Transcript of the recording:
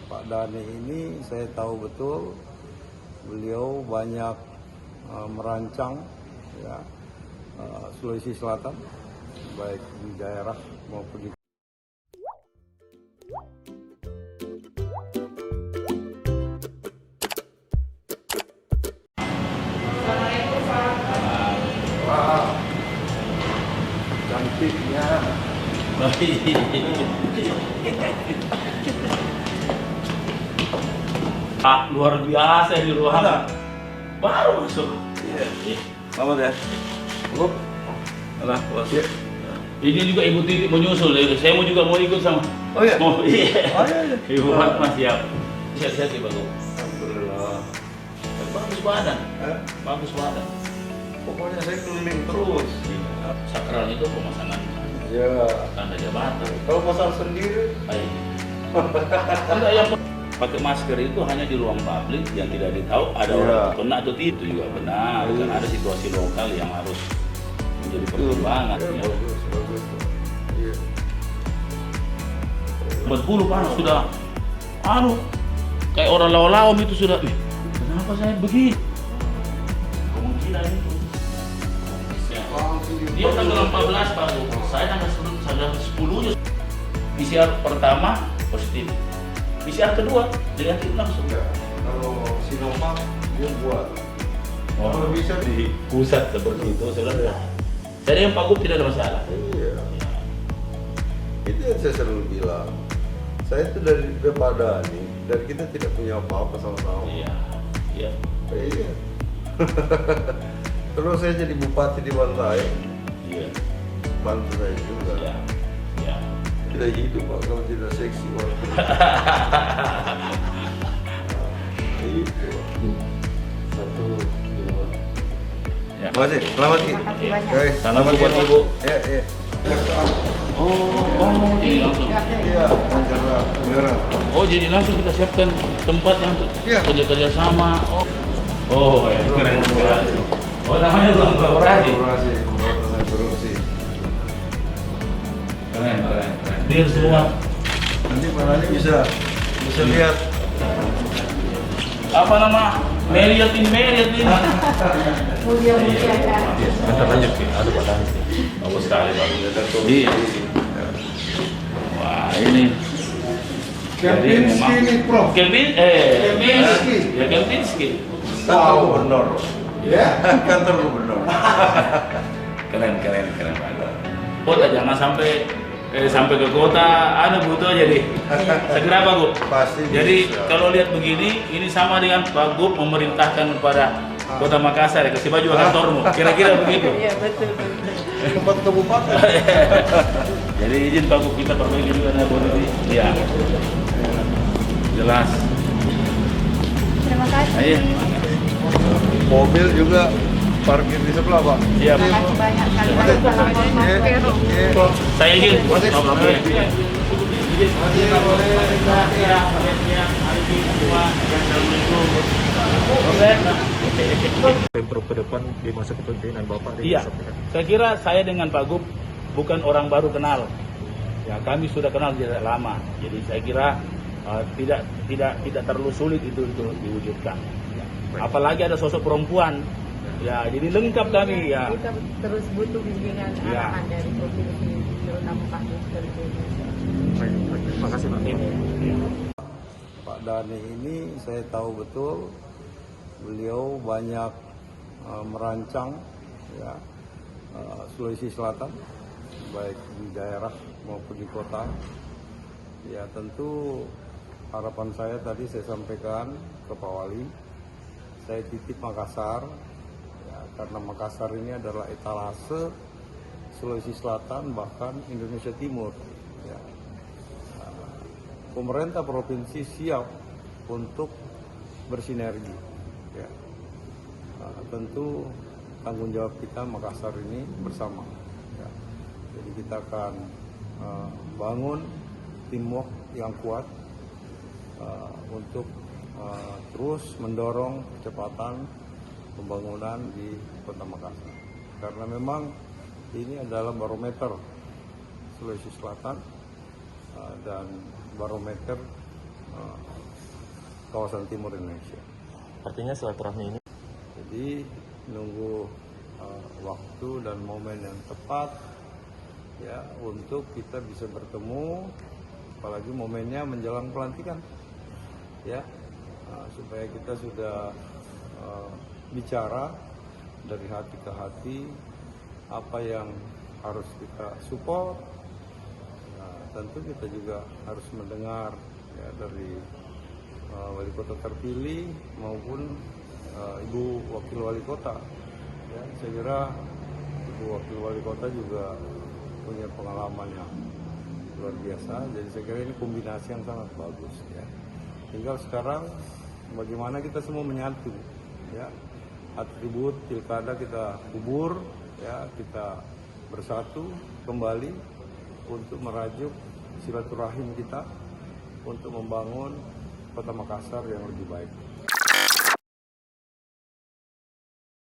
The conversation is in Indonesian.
Pak Dhani ini saya tahu betul beliau banyak merancang ya, Sulawesi Selatan, baik di daerah maupun di cantiknya. Pak, luar biasa di ruangan. Baru masuk. Iya. Selamat ya. Bu. Alah, bos. Ya. Ini juga Ibu Titi menyusul. Saya mau ikut sama. Oh iya. Oh iya. Oh iya. Ibu Fatma siap. Siap-siap ya, Pak. Alhamdulillah. Bagus badan. Bagus badan. Pokoknya saya keliling terus. Sakral itu pemasangan Ya. tanda jabatan. Kalau pasang sendiri, Baik. Enggak, yang pakai masker itu hanya di ruang publik yang tidak ditahu ada Iya. orang kena atau tidak, itu juga benar. Iya. Kan ada situasi lokal yang harus menjadi pertimbangan. ya, Ya. bagus. Iya. 40 panas sudah, kayak orang lawam itu sudah. Kenapa saya begini? Kemungkinan itu. Ya. Dia tanggal 14 Pak, saya tanggal 10 PCR pertama positif, PCR kedua negatif langsung. Enggak. Kalau Sinovac dia buat. Kalau bisa di pusat seperti itu, saudara. Jadi yang Pak Gub tidak ada masalah. Iya. Itu yang saya selalu bilang. Saya itu dari Pak Dhani, dari kita tidak punya apa-apa sama-sama. Iya, iya. Iya. Terus saya jadi bupati di Bantai, Iya, bantu saya juga. iya, iya. Tidak hidup Pak kalau tidak seksi Pak. Itu. Satu, dua. Ya. Terima kasih. Selamat Ki. kasih banyak. Guys, Salam selamat buat ya, Pak. Ibu. Ya. Jadi langsung. Iya, acara merah. Oh, jadi langsung kita siapkan tempat yang untuk Iya. kerja sama. Oh, ya, keren sekali. Oh, namanya ruang kolaborasi. Kolaborasi, pemberantasan korupsi. Keren. Dia semua. Nanti Pak Dhani bisa lihat. Apa nama? Marriott ini. Mulia Kita lanjut sih, ada Pak Dhani. Bagus sekali Pak. Iya. Wah, ini. Jadi memang Kempinski. Kempinski. Kantor gubernur. Ya, kantor gubernur. Keren Pak. Kota jangan sampai ke kota ada butuh jadi segera Pak Gub. Pasti Jadi bisa. kalau lihat begini, ini sama dengan Pak Gub memerintahkan kepada Kota Makassar, kasih baju kantormu, kira-kira begitu. Iya, betul. Tempat kabupaten. Jadi izin Pak Gub kita perbaiki juga dengan ini. Iya. Jelas. Terima kasih. Ayo. Mobil juga parkir di sebelah Pak. Iya. Terima kasih banyak kali Iya. lagi salam hormat. Iya. Saya izin. Masih. Oke. Pemprov ke depan di masa kepemimpinan Bapak di Iya, masa depan. saya kira saya dengan Pak Gub bukan orang baru kenal. Ya, kami sudah kenal sejak lama. Jadi saya kira tidak terlalu sulit itu untuk diwujudkan. Ya. Apalagi ada sosok perempuan. Ya, jadi lengkap kami ya. Kita terus butuh bimbingan Iya. arahan dari provinsi, terutama Pak Gubernur. Baik. Terima kasih Pak. Pak Dhani ini saya tahu betul beliau banyak merancang ya, Sulawesi Selatan, baik di daerah maupun di kota. Ya tentu harapan saya tadi saya sampaikan ke Pak Wali, saya titip Makassar, ya, karena Makassar ini adalah etalase Sulawesi Selatan bahkan Indonesia Timur. Ya. Pemerintah provinsi siap untuk bersinergi. Ya. Tentu tanggung jawab kita Makassar ini bersama. Ya. Jadi kita akan bangun teamwork yang kuat untuk terus mendorong kecepatan pembangunan di Kota Makassar. Karena memang ini adalah barometer Sulawesi Selatan dan barometer kawasan timur Indonesia. Artinya silaturahmi ini Jadi nunggu waktu dan momen yang tepat ya untuk kita bisa bertemu, apalagi momennya menjelang pelantikan ya, supaya kita sudah bicara dari hati ke hati apa yang harus kita support. Tentu kita juga harus mendengar ya dari wali kota terpilih maupun Ibu Wakil Wali Kota. Ya, saya kira Ibu Wakil Wali Kota juga punya pengalaman yang luar biasa. Jadi saya kira ini kombinasi yang sangat bagus. Ya. Tinggal sekarang bagaimana kita semua menyatu. Ya. Atribut pilkada kita kubur, ya kita bersatu kembali untuk merajuk silaturahim kita untuk membangun Kota Makassar yang lebih baik.